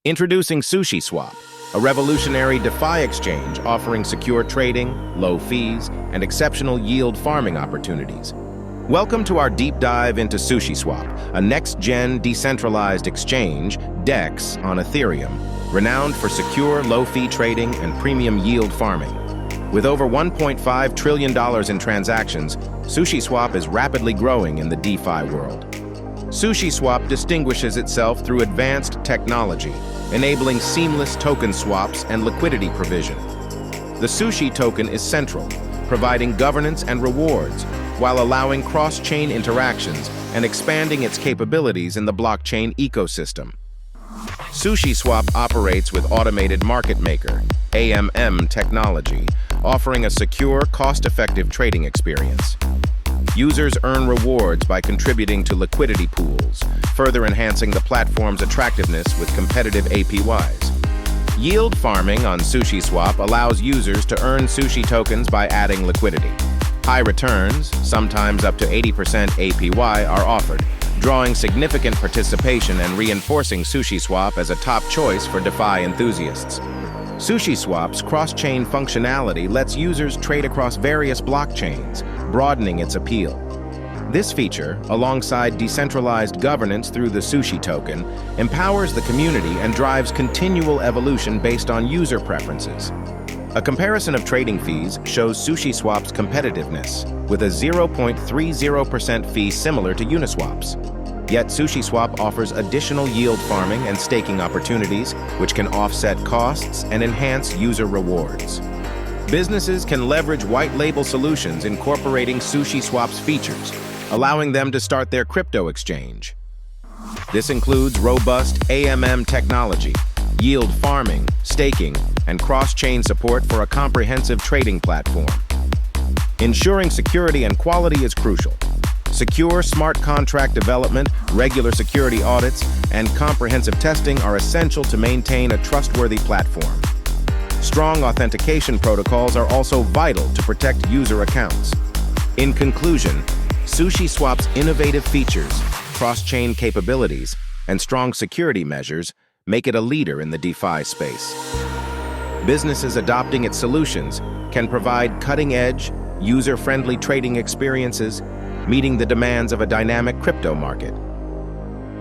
Introducing SushiSwap, a revolutionary DeFi exchange offering secure trading, low fees, and exceptional yield farming opportunities. Welcome to our deep dive into SushiSwap, a next-gen decentralized exchange, DEX, on Ethereum, renowned for secure, low-fee trading and premium yield farming. With over $1.5 trillion in transactions, SushiSwap is rapidly growing in the DeFi world. SushiSwap distinguishes itself through advanced technology, enabling seamless token swaps and liquidity provision. The Sushi token is central, providing governance and rewards, while allowing cross-chain interactions and expanding its capabilities in the blockchain ecosystem. SushiSwap operates with automated market maker, AMM technology, offering a secure, cost-effective trading experience. Users earn rewards by contributing to liquidity pools, further enhancing the platform's attractiveness with competitive APYs. Yield farming on SushiSwap allows users to earn sushi tokens by adding liquidity. High returns, sometimes up to 80% APY, are offered, drawing significant participation and reinforcing SushiSwap as a top choice for DeFi enthusiasts. SushiSwap's cross-chain functionality lets users trade across various blockchains, broadening its appeal. This feature, alongside decentralized governance through the Sushi token, empowers the community and drives continual evolution based on user preferences. A comparison of trading fees shows SushiSwap's competitiveness, with a 0.30% fee similar to Uniswap's. Yet SushiSwap offers additional yield farming and staking opportunities, which can offset costs and enhance user rewards. Businesses can leverage white-label solutions incorporating SushiSwap's features, allowing them to start their crypto exchange. This includes robust AMM technology, yield farming, staking, and cross-chain support for a comprehensive trading platform. Ensuring security and quality is crucial. Secure smart contract development, regular security audits, and comprehensive testing are essential to maintain a trustworthy platform. Strong authentication protocols are also vital to protect user accounts. In conclusion, SushiSwap's innovative features, cross-chain capabilities, and strong security measures make it a leader in the DeFi space. Businesses adopting its solutions can provide cutting-edge, user-friendly trading experiences, meeting the demands of a dynamic crypto market.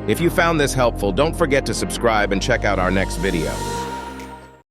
If you found this helpful, don't forget to subscribe and check out our next video.